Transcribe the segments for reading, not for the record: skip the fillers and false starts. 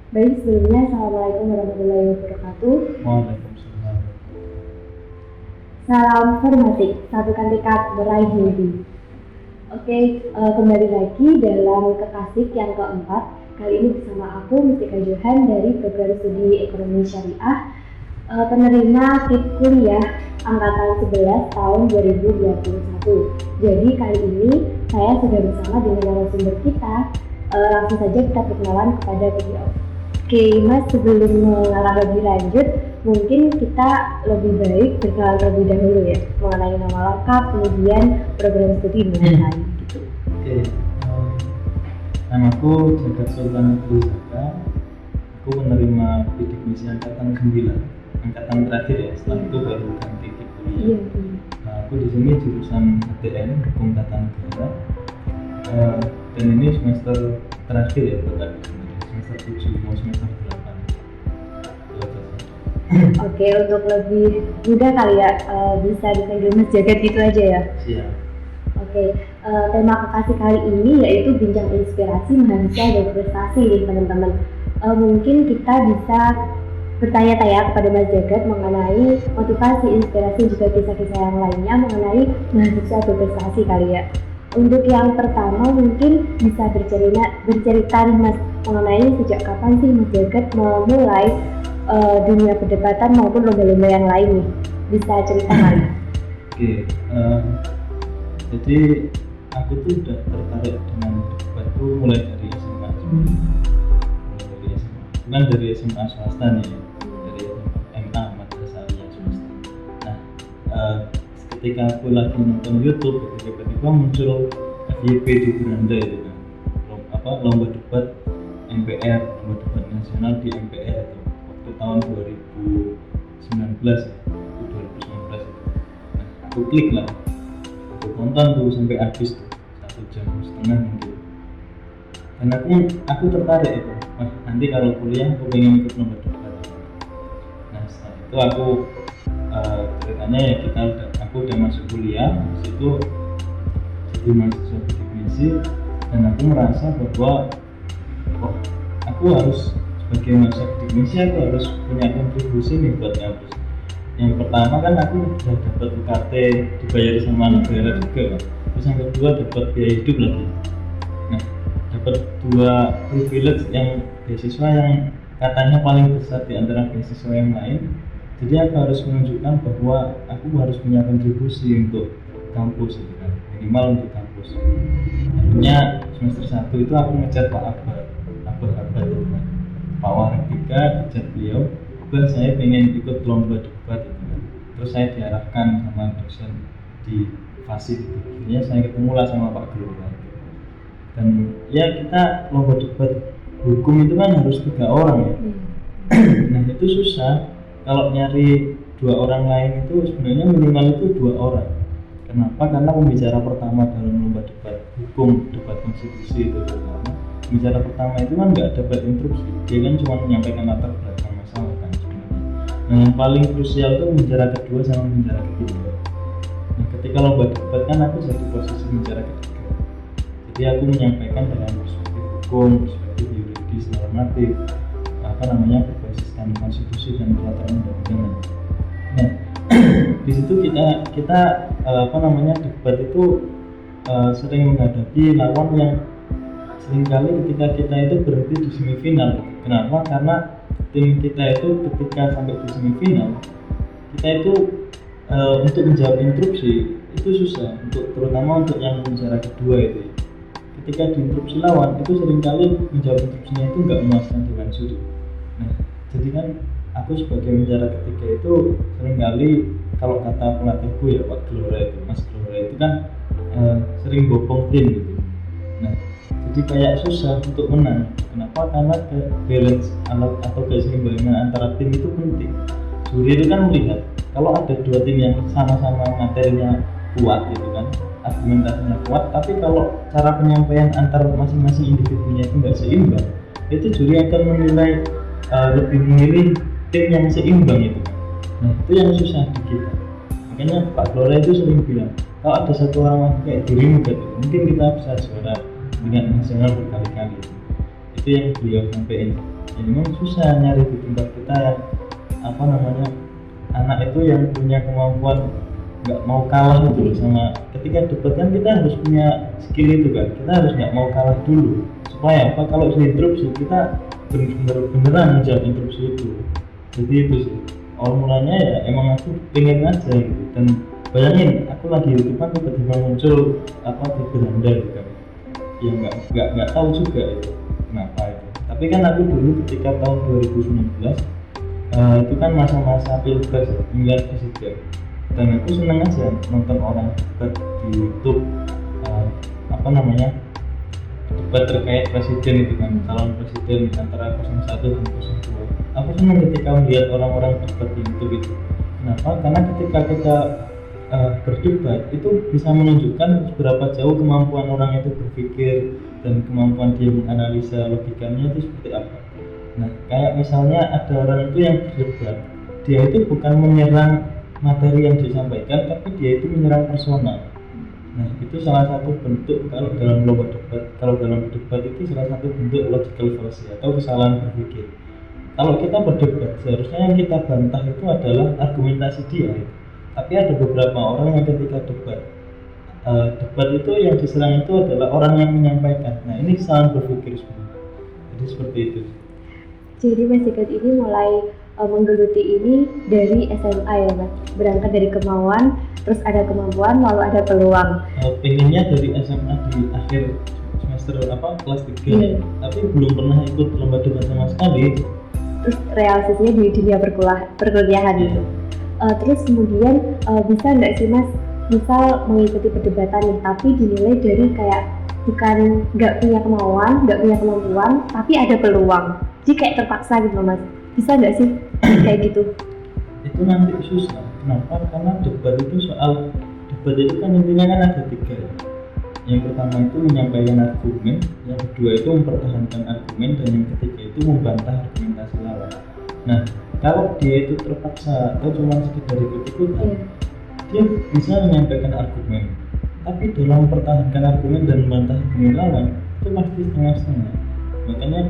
Baik, sebelumnya Assalamualaikum warahmatullahi wabarakatuh. Waalaikumsalam. Salam hormati, satukan tekad meraih mimpi. Oke, kembali lagi dalam Kekasih yang keempat. Kali ini bersama aku Mustika Johan dari Program Studi Ekonomi Syariah, penerima KIP Kuliah Angkatan 11 tahun 2021. Jadi kali ini saya sudah bersama dengan narasumber kita. Langsung saja kita perkenalan kepada beliau. Oke Mas, sebelum mengarah lebih lanjut, mungkin kita lebih baik berkenalan terlebih dahulu ya, mengenai nama lengkap, kemudian program studi dan lain-lain gitu. Oke, namaku Jagat Sultan Abdulzaka. Aku menerima bidik misi angkatan 9, angkatan terakhir ya. Setelah itu baru ganti ke kuliah. Iya. Nah, aku di sini jurusan HTN, Hukum Tata Negara. Dan ini semester terakhir ya buat aku sendiri, semester 7 mau semester 8. Oke, untuk lebih mudah kali ya, bisa dipanggil Mas Jagat gitu aja ya. Siap. Oke, tema Kekasih kali ini yaitu bincang inspirasi mahasiswa dan prestasi nih teman-teman. Mungkin kita bisa bertanya-tanya kepada Mas Jagat mengenai motivasi, inspirasi, juga kisah-kisah yang lainnya mengenai mahasiswa berprestasi kali ya. Untuk yang pertama mungkin bisa bercerita nih Mas, mengenai sejak kapan sih Mas Jagat memulai dunia perdebatan maupun lomba-lomba yang lain nih, bisa cerita kali? Oke, jadi aku tuh udah tertarik dengan debat tuh mulai dari SMA. Bukan dari SMA swasta nih, dari SMA Madrasah Aliyah swasta. Nah, ketika aku lagi nonton YouTube, tiba-tiba muncul FYP di beranda itu kan, lomba debat MPR, lomba debat nasional di MPR itu waktu tahun 2019 ya, 2019 itu. Nah, aku klik lah, aku tonton tuh sampai habis tuh, 1,5 jam mungkin. Dan aku tertarik itu, wah nanti kalau kuliah aku pengen ikut lomba debat. Nah setelah itu aku ceritanya ya aku udah masuk kuliah, di situ jadi mahasiswa bidik misi, dan aku merasa bahwa aku harus sebagai mahasiswa bidik misi aku harus punya kontribusi nih buat kampus. Yang pertama kan aku udah dapat UKT dibayar sama negara juga kan. Terus yang kedua dapat biaya hidup lagi. Nah, dapat 2 privilege yang beasiswa yang katanya paling besar di antara beasiswa yang lain. Jadi aku harus menunjukkan bahwa aku harus punya kontribusi untuk kampus gitu kan, minimal untuk kampus. Akhirnya semester 1 itu aku ngejar Pak Akbar itu kan, Pak Wahidika, ngejar beliau, saya pengen ikut lomba debat itu kan. Terus saya diarahkan sama dosen di FASIP itu. Akhirnya saya ketemu lah sama Pak Gelora. Dan ya kita lomba debat hukum itu kan harus 3 orang ya. Nah itu susah. Kalau nyari 2 orang lain itu sebenarnya minimal itu 2 orang. Kenapa? Karena pembicara pertama dalam lomba debat hukum, debat konstitusi itu terutama, pembicara pertama itu kan nggak dapat instruksi, dia kan cuma menyampaikan latar belakang masalah kan sebenarnya. Nah yang paling krusial itu pembicara kedua sama pembicara ketiga. Nah ketika lomba debat kan aku jadi posisi pembicara ketiga. Jadi aku menyampaikan dengan perspektif hukum, perspektif yuridis, normatif, berbasiskan konstitusi dan peraturan undang-undangan. Nah, di situ kita debat itu sering menghadapi lawan yang seringkali ketika kita itu berhenti di semifinal. Kenapa? Karena tim kita itu ketika sampai di semifinal, kita itu untuk menjawab instruksi itu susah, terutama untuk yang pembicara kedua itu. Ketika diinstruksi lawan itu seringkali menjawab instruksinya itu nggak memuaskan dengan juri. Nah, jadi kan aku sebagai pembicara ketiga itu seringkali, kalau kata pelatihku ya Pak Gelora itu, Mas Gelora itu kan sering bopong tim gitu. Nah, jadi kayak susah untuk menang. Kenapa? Karena balance atau keseimbangan antara tim itu penting. Juri itu kan melihat kalau ada 2 tim yang sama-sama materinya kuat gitu kan, argumentasinya kuat, tapi kalau cara penyampaian antar masing-masing individunya itu nggak seimbang, itu juri akan menilai lebih memilih tim yang seimbang itu. Nah itu yang susah di kita. Makanya Pak Gelora itu sering bilang, kalau ada 1 orang kayak dirimu gitu, mungkin kita bisa juara tingkat nasional berkali-kali. Itu yang beliau sampaikan. ya memang susah nyari di tempat kita yang apa namanya anak itu yang punya kemampuan nggak mau kalah gitu sama ketika debat kan kita harus punya skill itu kan, kita harus nggak mau kalah dulu supaya apa kalau interupsi kita beneran menjawab interupsi itu. Jadi itu sih awal mulanya ya emang aku pengen aja gitu, dan bayangin aku lagi youtuber tiba-tiba muncul apa di beranda gitu kan, ya nggak tahu juga itu kenapa itu. Tapi kan aku dulu ketika tahun 2019 itu kan masa-masa pilpres ya, pemilihan presiden, dan aku seneng aja nonton orang debat di YouTube apa namanya debat terkait presiden itu kan, calon presiden antara 01 dan 02. Aku senang ketika melihat orang-orang debat di YouTube itu. Kenapa? Karena ketika kita berdebat itu bisa menunjukkan seberapa jauh kemampuan orang itu berpikir dan kemampuan dia menganalisa logikanya itu seperti apa. Nah, kayak misalnya ada orang itu yang berdebat, dia itu bukan menyerang materi yang disampaikan, tapi dia itu menyerang personal. Nah, itu salah satu bentuk kalau dalam lomba debat, itu salah satu bentuk logical fallacy atau kesalahan berpikir. Kalau kita berdebat, seharusnya yang kita bantah itu adalah argumentasi dia. Tapi ada beberapa orang yang ketika debat itu yang diserang itu adalah orang yang menyampaikan. Nah, ini kesalahan berpikir sebenarnya. Jadi seperti itu. Jadi Mas Ikat ini mulai menggeluti ini dari SMA ya Mas, berangkat dari kemauan, terus ada kemampuan, lalu ada peluang. Pengennya dari SMA di akhir semester kelas 3, tapi belum pernah ikut lomba debat sama sekali. Terus realisasinya di dunia perkuliahan gitu. Terus kemudian bisa nggak sih Mas, misal mengikuti perdebatan nih, tapi dinilai dari kayak bukan nggak punya kemauan, nggak punya kemampuan, tapi ada peluang. Jadi kayak terpaksa gitu Mas. Bisa nggak sih kayak gitu? Itu nanti susah. Kenapa? Karena debat itu kan intinya kan ada 3. Yang pertama itu menyampaikan argumen, yang kedua itu mempertahankan argumen, dan yang ketiga itu membantah argumentasi lawan. Nah, kalau dia itu terpaksa atau cuma sekedar ikut-ikutan, dia bisa menyampaikan argumen, tapi dalam mempertahankan argumen dan membantah argumen lawan itu pasti setengah-setengah. Makanya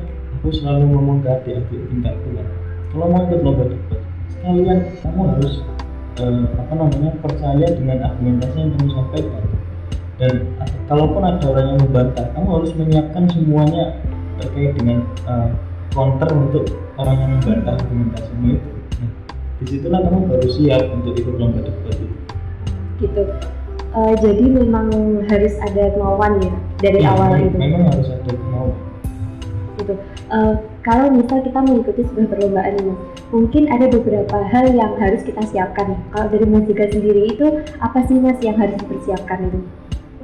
aku selalu ngomong ke adik-adik tingkatku kan, kalau mau ikut lomba debat sekalian kamu harus percaya dengan argumentasi yang kamu sampaikan, dan kalaupun ada orang yang membantah, kamu harus menyiapkan semuanya terkait dengan counter untuk orang yang membantah argumentasimu itu. Nah, disitulah kamu baru siap untuk ikut lomba debat itu. Gitu. Jadi memang harus ada kemauan ya dari awal itu. Memang harus ada kemauan. Gitu. Kalau misal kita mengikuti sebuah perlombaan ini, mungkin ada beberapa hal yang harus kita siapkan. Kalau dari Mas Jika sendiri itu apa sih Mas yang harus dipersiapkan itu?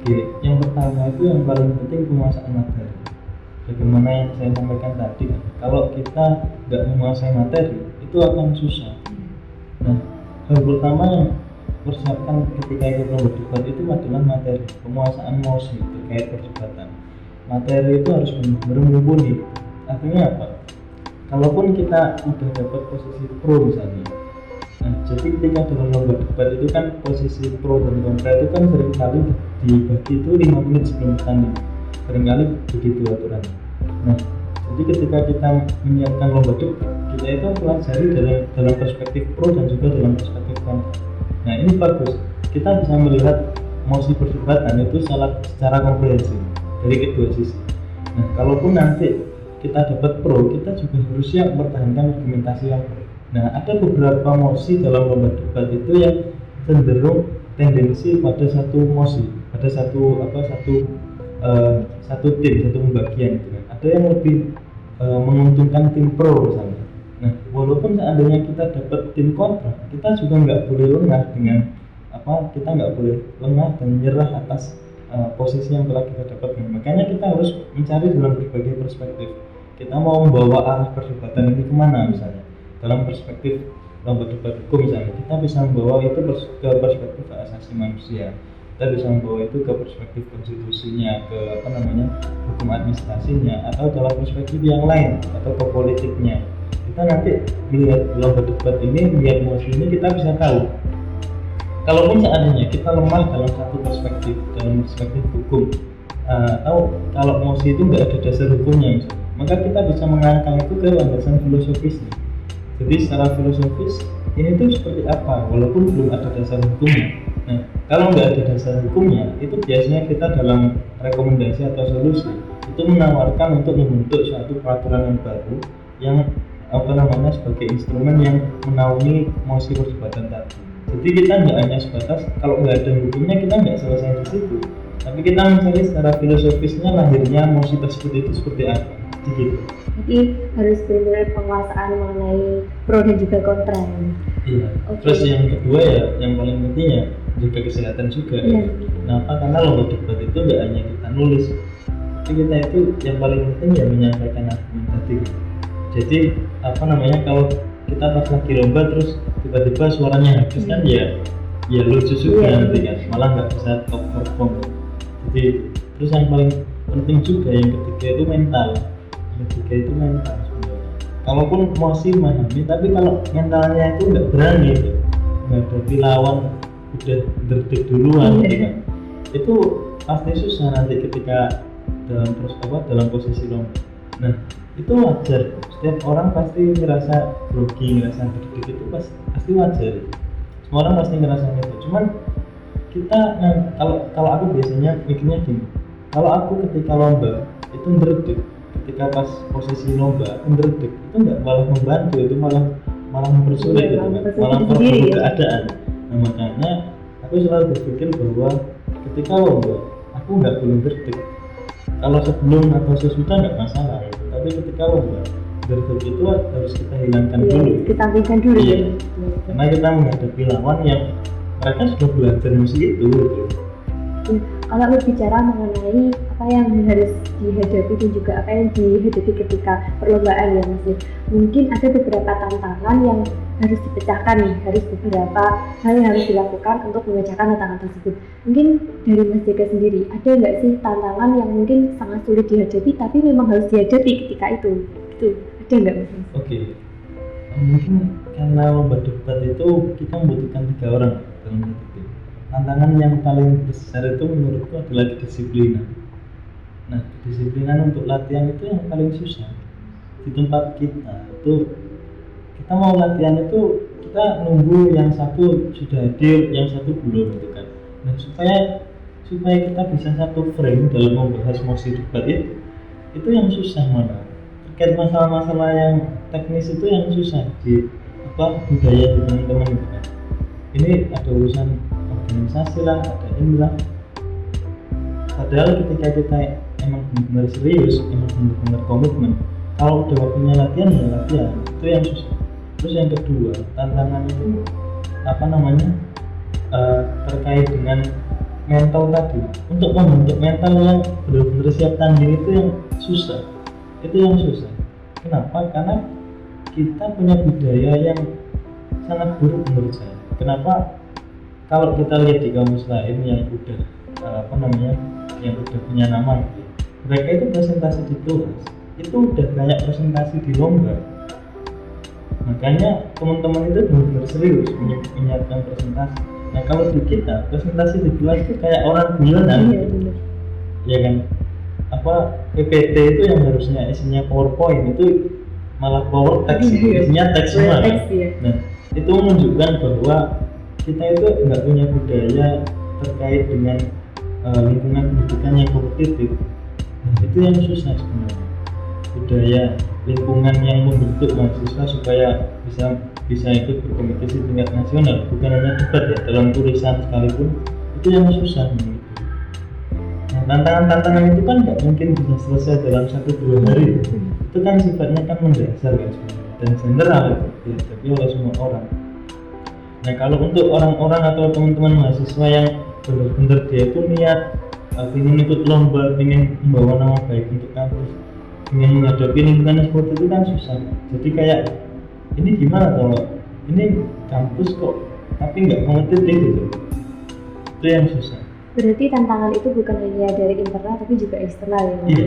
Oke, yang pertama itu yang paling penting penguasaan materi. Bagaimana yang saya sampaikan tadi, kalau kita nggak menguasai materi itu akan susah. Nah, hal pertama yang persiapkan ketika ikut lomba debat itu adalah materi, penguasaan emosi terkait perdebatan. Materi itu harus benar-benar mumpuni. Artinya apa? Kalaupun kita udah dapat posisi pro misalnya, nah jadi ketika dalam lomba debat itu kan posisi pro dan kontra itu kan seringkali dibagi itu 5 menit sebelum tanding, seringkali begitu aturannya. Nah, jadi ketika kita menyiapkan lomba debat, kita itu pelajari dalam perspektif pro dan juga dalam perspektif kontra. Nah, ini bagus, kita bisa melihat emosi perdebatan itu secara komprehensif dari kedua sisi. Nah, kalaupun nanti kita dapat pro, kita juga harus siap mempertahankan argumentasi yang pro. Nah, ada beberapa mosi dalam lomba debat itu yang cenderung tendensi pada satu mosi, pada satu tim, satu pembagian gitu kan. Ada yang lebih menguntungkan tim pro misalnya. Nah, walaupun seandainya kita dapat tim kontra, kita juga nggak boleh lengah kita nggak boleh lengah dan menyerah atas posisi yang telah kita dapatkan. Makanya kita harus mencari dalam berbagai perspektif. Kita mau membawa arah perdebatan ini kemana misalnya? Dalam perspektif lomba debat hukum misalnya, kita bisa membawa itu ke perspektif hak asasi manusia. Kita bisa membawa itu ke perspektif konstitusinya, ke hukum administrasinya, atau dalam perspektif yang lain atau ke politiknya. Kita nanti melihat lomba debat ini, melihat mosi ini, kita bisa tahu. Kalaupun seandainya kita lemah dalam satu perspektif, dalam perspektif hukum, atau kalau mosi itu nggak ada dasar hukumnya misalnya, maka kita bisa mengarahkan itu ke landasan filosofisnya. Jadi secara filosofis ini tuh seperti apa, walaupun belum ada dasar hukumnya. Nah, kalau nggak ada dasar hukumnya, itu biasanya kita dalam rekomendasi atau solusi itu menawarkan untuk membentuk suatu peraturan yang baru yang sebagai instrumen yang menaungi mosi perdebatan tadi. Jadi kita nggak hanya sebatas kalau nggak ada hukumnya kita nggak selesai di situ, tapi kita mencari secara filosofisnya lahirnya mosi tersebut itu seperti apa, gitu. Jadi harus benar-benar penguasaan mengenai pro dan juga kontra. Iya. Okay. Terus yang kedua ya, yang paling penting ya juga kesehatan juga. Iya. Kenapa? Karena lomba debat itu nggak hanya kita nulis, tapi kita itu yang paling penting ya menyampaikan argumen tadi. Jadi kalau kita pas lagi lomba terus tiba-tiba suaranya habis kan ya lucu juga nanti kan, malah nggak bisa top perform. Jadi terus yang paling penting juga yang ketiga itu mental. Sebenarnya. Kalaupun emosi memahami, tapi kalau mentalnya itu nggak berani, nggak ada lawan udah derdek duluan, gitu kan. Itu pasti susah nanti ketika dalam posisi lomba. Nah, itu wajar. Setiap orang pasti ngerasa grogi, ngerasa derdek itu pasti wajar. Semua orang pasti ngerasa itu. Cuman kita kalau aku biasanya mikirnya gini. Kalau aku ketika lomba itu derdek, ketika pas posisi lomba aku derdek, itu nggak malah membantu, itu malah mempersulit gitu kan, malah memperburuk keadaan. Nah, makanya aku selalu berpikir bahwa ketika lomba aku nggak boleh derdek. Kalau sebelum atau sesudah nggak masalah, tapi ketika lomba derdek itu harus kita hilangkan dulu. Kita hilangkan dulu. Iya. Karena kita menghadapi lawan yang mereka sudah belajar musik itu. Gitu. Kalau berbicara mengenai apa yang harus dihadapi dan juga apa yang dihadapi ketika perlombaan ya Mas, mungkin ada beberapa tantangan yang harus dipecahkan nih, harus beberapa hal yang harus dilakukan untuk memecahkan tantangan tersebut. Mungkin dari Mas Jaka sendiri, ada nggak sih tantangan yang mungkin sangat sulit dihadapi tapi memang harus dihadapi ketika itu? Itu ada nggak Mas? Oke. Mungkin karena lomba debat itu kita membutuhkan 3 orang dalam satu tim. Tantangan yang paling besar itu menurutku adalah kedisiplinan. Nah, kedisiplinan untuk latihan itu yang paling susah. Di tempat kita itu kita mau latihan itu kita nunggu yang satu sudah hadir, yang satu belum gitu kan. Nah, supaya kita bisa satu frame dalam membahas mosi debat itu yang susah malah. Terkait masalah-masalah yang teknis itu yang susah di budaya di teman-teman itu kan. Ini ada urusan organisasi lah, ada inilah. Padahal ketika kita emang benar-benar serius, emang benar-benar komitmen, kalau udah waktunya latihan ya latihan, itu yang susah. Terus yang kedua, tantangan itu terkait dengan mental tadi. Untuk membentuk mental yang benar-benar siap tanding itu yang susah. Kenapa? Karena kita punya budaya yang sangat buruk menurut saya. Kenapa? Kalau kita lihat di kampus lain yang udah yang udah punya nama gitu, mereka itu presentasi di kelas itu udah kayak presentasi di lomba. Makanya teman-teman itu benar-benar serius menyiapkan presentasi. Nah, kalau di kita presentasi di kelas itu kayak orang bulanan gitu. Ya kan? PPT itu yang harusnya isinya PowerPoint itu malah power text, isinya teks semua. Nah, itu menunjukkan bahwa kita itu nggak punya budaya terkait dengan lingkungan pendidikan yang kompetitif. Nah, itu yang susah sebenarnya, budaya lingkungan yang membentuk mahasiswa supaya bisa ikut berkompetisi tingkat nasional, bukan hanya debat ya, dalam tulisan sekalipun itu yang susah menurutku. Nah, tantangan itu kan nggak mungkin bisa selesai dalam 1-2 hari. Itu kan sifatnya kan mendasar kan sebenarnya dan general dihadapi oleh semua orang. Nah, kalau untuk orang-orang atau teman-teman mahasiswa yang benar-benar dia itu niat ingin ikut lomba, ingin membawa nama baik untuk kampus, ingin menghadapi lingkungan seperti itu kan susah. Jadi kayak ini gimana kalau ini kampus kok tapi nggak kompetitif gitu. Itu yang susah. Berarti tantangan itu bukan hanya dari internal tapi juga eksternal ya? Iya,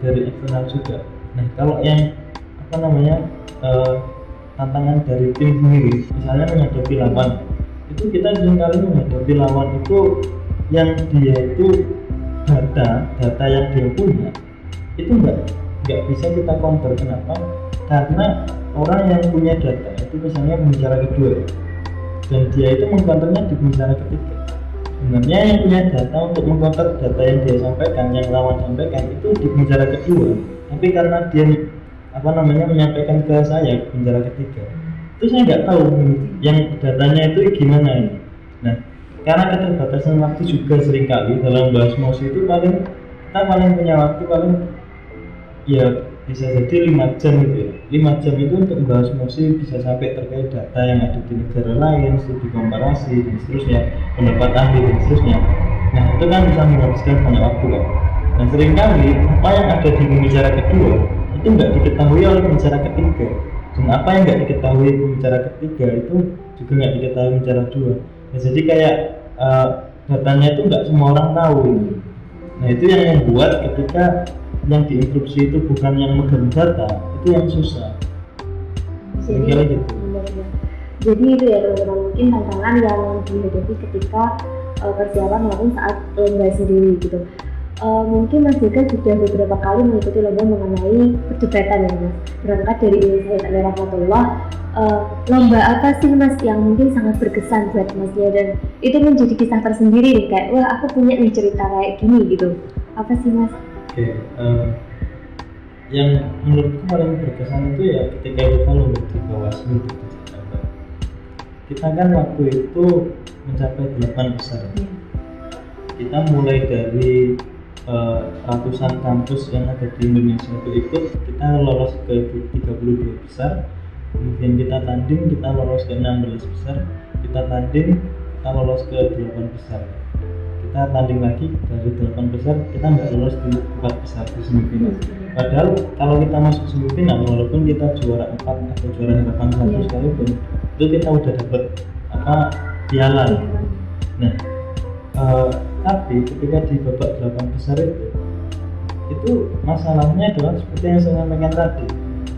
dari eksternal juga. Nah, kalau yang tantangan dari tim sendiri, misalnya menghadapi lawan, itu kita seringkali menghadapi lawan itu yang dia itu data yang dia punya itu nggak bisa kita counter. Kenapa? Karena orang yang punya data itu misalnya pembicara kedua dan dia itu mengcounternya di pembicara ketiga. Sebenarnya yang punya data untuk mengcounter data yang dia sampaikan, yang lawan sampaikan itu di pembicara kedua, tapi karena dia menyampaikan ke saya pembicara ketiga, itu saya nggak tahu yang datanya itu gimana ini. Nah, karena keterbatasan waktu juga seringkali dalam bahas mosi itu kita paling punya waktu paling ya bisa jadi 5 jam gitu ya. 5 jam itu untuk membahas mosi bisa sampai terkait data yang ada di negara lain, studi komparasi dan seterusnya, pendapat ahli dan seterusnya. Nah, itu kan bisa menghabiskan banyak waktu kan. Dan seringkali apa yang ada di pembicara kedua itu nggak diketahui oleh pembicara ketiga, dan apa yang nggak diketahui pembicara ketiga itu juga nggak diketahui pembicara dua. Nah, jadi kayak datanya itu nggak semua orang tahu. Nah, itu yang membuat ketika yang diinstruksi itu bukan yang megang data, itu yang susah. Jadi gitu. Jadi itu ya teman-teman, mungkin tantangan yang dihadapi ketika persiapan maupun saat lomba sendiri gitu. Mungkin Mas Jega sudah beberapa kali mengikuti lomba mengenai perdebatan ya Mas. Berangkat dari Said Ali Rahmatullah, lomba apa sih Mas yang mungkin sangat berkesan buat Masnya dan itu menjadi kisah tersendiri nih, kayak wah aku punya nih cerita kayak gini gitu. Apa sih Mas? Oke, yang menurutku paling berkesan itu ya ketika kita lomba di Bawaslu di Jakarta. Kita kan waktu itu mencapai 8 besar. Kita mulai dari ratusan kampus yang ada di Indonesia itu ikut, kita lolos ke 32 besar, kemudian kita tanding, kita lolos ke 16 besar, kita tanding, kita lolos ke 8 besar, kita tanding lagi dari 8 besar, kita nggak lolos di 4 besar di semifinal. Padahal kalau kita masuk semifinal, walaupun kita juara 4 atau juara 8 sekalipun, itu kita udah dapat piala. Nah, tapi ketika di babak 8 besar itu masalahnya adalah seperti yang saya sampaikan tadi,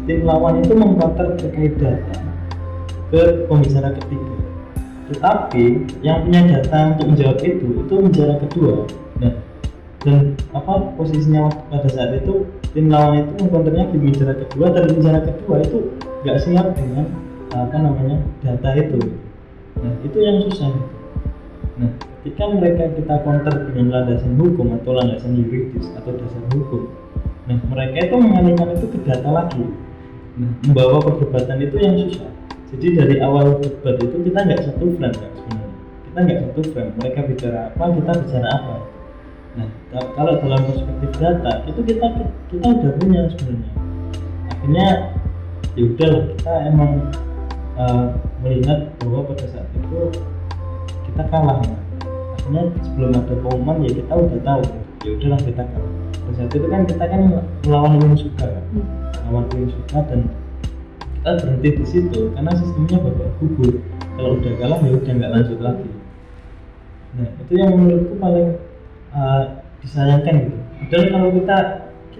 tim lawan itu mengcounter terkait data ke pembicara ketiga, tetapi yang punya data untuk menjawab itu pembicara kedua. Nah, dan posisinya pada saat itu tim lawan itu mengcounternya di pembicara kedua, dan pembicara kedua itu nggak siap dengan data itu. Nah, itu yang susah. Nah, ketika mereka kita counter dengan landasan hukum atau landasan yuridis atau dasar hukum, nah mereka itu mengalihkan itu ke data lagi. Nah, membawa perdebatan itu yang susah. Jadi dari awal debat itu kita nggak satu frame kan sebenarnya. Kita nggak satu frame. Mereka bicara apa, kita bicara apa. Nah, kalau dalam perspektif data itu kita udah punya sebenarnya. Akhirnya ya udah kita emang melihat bahwa pada saat itu kita kalah. Akhirnya sebelum ada pengumuman ya kita udah tahu, ya udahlah kita kalah. Pada saat itu kan kita melawan Wing Suka kan, melawan Wing Suka, dan kita berhenti di situ karena sistemnya babak gugur. Kalau udah kalah ya udah nggak lanjut lagi. Nah, itu yang menurutku paling disayangkan gitu. Dan kalau kita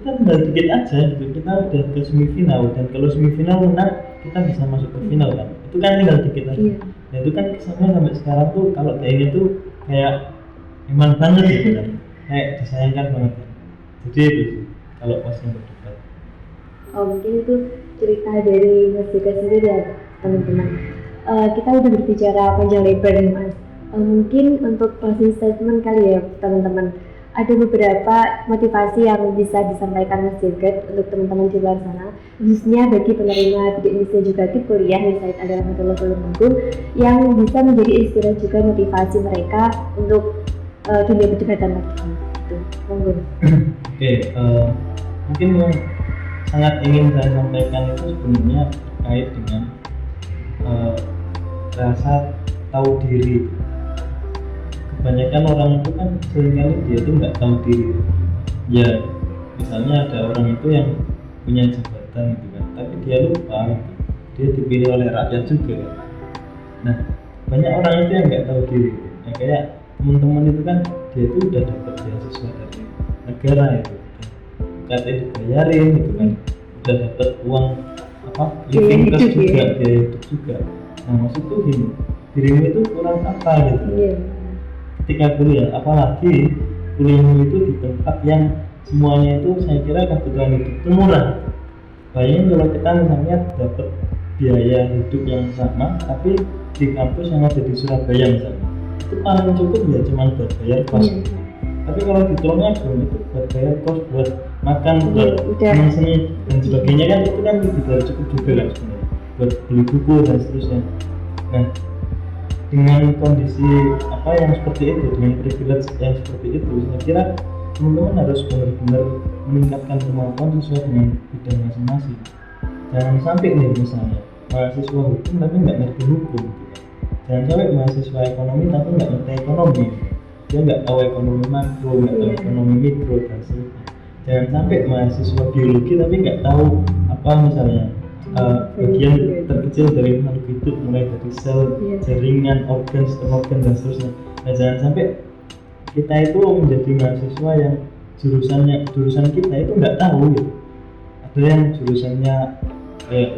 tinggal dikit aja gitu, kita udah ke semifinal, dan kalau semifinal menang kita bisa masuk ke final kan. Itu kan tinggal dikit aja. Nah, itu kan kesannya sampai sekarang tuh kalau kayak ini tuh kayak emang banget gitu kan, kayak disayangkan banget. Jadi itu sih kalau pas yang berdebat. Mungkin itu cerita dari Mas Jega sendiri ya teman-teman. Kita udah berbicara panjang lebar nih Mas. Mungkin untuk closing statement kali ya teman-teman, ada beberapa motivasi yang bisa disampaikan Mas Jega untuk teman-teman di luar sana, khususnya bagi penerima bidik misi edukatif kuliah di Said Ali Rahmatullah Tulungagung, yang bisa menjadi inspirasi juga motivasi mereka untuk dunia perdebatan lagi. Gitu, monggo. Oke, mungkin yang sangat ingin saya sampaikan itu sebenarnya terkait dengan rasa tahu diri. Kebanyakan orang itu kan seringkali dia itu nggak tahu diri ya. Misalnya ada orang itu yang punya jabatan gitu kan, tapi dia lupa gitu, dia dipilih oleh rakyat juga. Nah, banyak orang itu yang nggak tahu diri gitu. Nah, kayak teman-teman itu kan dia itu udah dapat beasiswa dari negara itu, katanya dibayarin gitu kan, udah dapat uang living cost juga, biaya hidup juga. Nah, maksudku gini, dirimu itu kurang apa gitu. Ketika kuliah, apalagi kuliahmu itu di tempat yang semuanya itu saya kira kebutuhan hidup itu murah. Bayangin kalau kita misalnya dapat biaya hidup yang sama tapi di kampus yang ada di Surabaya misalnya, itu paling cukup ya cuma buat bayar kos. Tapi kalau di Tulungagung itu buat bayar kos, buat makan, buat seni dan sebagainya kan itu kan tidak cukup juga kan sebenarnya, buat beli buku dan seterusnya. Nah, dengan kondisi apa yang seperti itu, dengan privilege yang seperti itu, saya kira teman-teman harus benar-benar meningkatkan kemampuan sesuai dengan bidang masing-masing. Jangan sampai nih misalnya mahasiswa hukum tapi nggak ngerti hukum, jangan sampai mahasiswa ekonomi tapi nggak ngerti ekonomi, dia nggak tahu ekonomi makro, nggak tahu ekonomi mikro dan sebagainya. Jangan sampai mahasiswa biologi tapi nggak tahu apa misalnya bagian terkecil dari makhluk hidup, mulai dari sel, jaringan, organ, sistem organ dan seterusnya. Nah, jangan sampai kita itu menjadi mahasiswa yang jurusan kita itu nggak tahu gitu. Ada yang jurusannya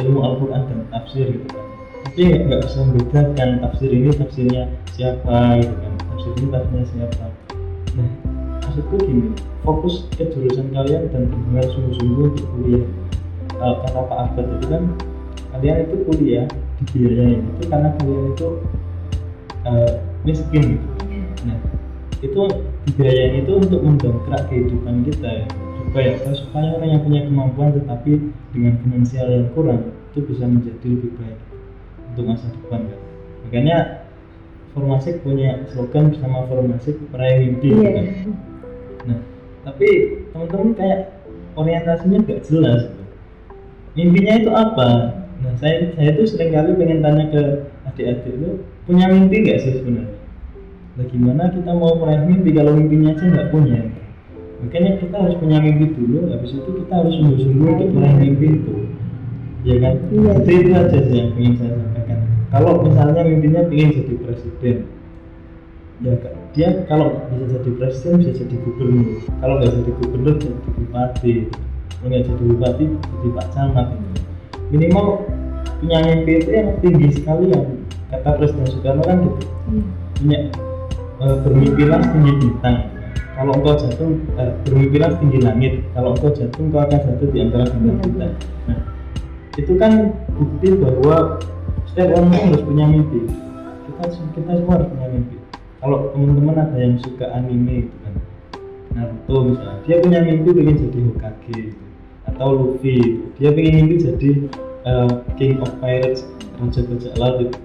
ilmu Al-Quran dan tafsir gitu kan, tapi nggak bisa membedakan tafsir ini tafsirnya siapa gitu kan, tafsir ini tafsirnya siapa. Nah, maksudku gini, fokus ke jurusan kalian dan benar sungguh-sungguh untuk kuliah. Kata Pak Ahmad itu kan, kalian itu kuliah dibiayain itu karena kalian itu miskin gitu. Nah, itu dibiayain itu untuk mendongkrak kehidupan kita ya, supaya orang yang punya kemampuan tetapi dengan finansial yang kurang itu bisa menjadi lebih baik untuk masa depan kan. Makanya Formasik punya slogan bersama Formasik meraih mimpi kan. Nah, tapi teman-teman kayak orientasinya nggak jelas gitu. Mimpinya itu apa? Nah, saya itu sering kali pengen tanya ke adik-adik itu, punya mimpi nggak sih sebenarnya? Nah, gimana kita mau meraih mimpi kalau mimpinya aja nggak punya? Makanya kita harus punya mimpi dulu, habis itu kita harus sungguh-sungguh untuk meraih mimpi itu, ya kan? Jadi itu aja sih yang ingin saya sampaikan. Kalau misalnya mimpinya ingin jadi presiden, ya dia kalau bisa jadi presiden bisa jadi gubernur. Kalau nggak jadi gubernur jadi bupati. Kalau nggak jadi bupati jadi Pak Camat. Minimal punya mimpi itu yang tinggi sekali, yang kata Presiden Soekarno kan gitu. Punya bermimpilah setinggi bintang. Kalau engkau jatuh, bermimpilah setinggi langit. Kalau engkau jatuh, engkau akan jatuh di antara bintang-bintang. Nah, itu kan bukti bahwa setiap orang harus punya mimpi. Kita semua harus punya mimpi. Kalau teman-teman ada yang suka anime gitu kan, Naruto misalnya, dia punya mimpi pengen jadi Hokage gitu. Atau Luffy, dia pengen mimpi jadi King of Pirates, Raja Bajak Laut gitu.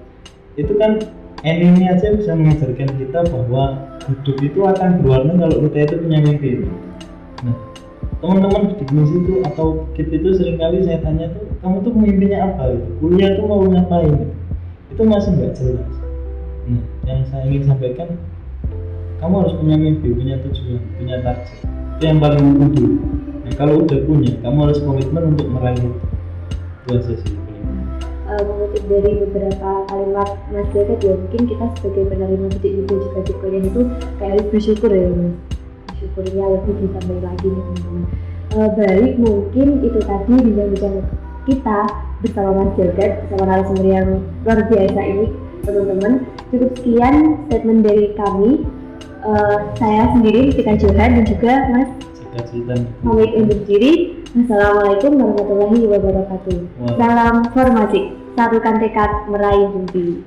Itu kan anime aja bisa mengajarkan kita bahwa hidup itu akan berwarna kalau kita itu punya mimpi itu. Nah, teman-teman di situ atau kita itu seringkali saya tanya tuh, kamu tuh mimpinya apa gitu? Kuliah tuh mau ngapain gitu? Itu masih nggak jelas. Nah, yang saya ingin sampaikan, kamu harus punya mimpi, punya tujuan, punya target. Itu yang paling penting dulu. Nah, kalau udah punya, kamu harus komitmen untuk meraih itu. Itu aja sih. Mengutip dari beberapa kalimat Mas Jagat ya, mungkin kita sebagai penerima bidik mimpi juga di kuliah itu kayak harus bersyukur ya Mas, bersyukurnya lebih ditambah lagi nih teman-teman. Baik, mungkin itu tadi bincang-bincang kita bersama Mas Jagat, bersama narasumber yang luar biasa ini teman-teman. Cukup sekian statement dari kami, saya sendiri Tika Johan dan juga Mas pamit undur diri. Assalamualaikum warahmatullahi wabarakatuh. Salam Formasik, satukan tekad meraih mimpi.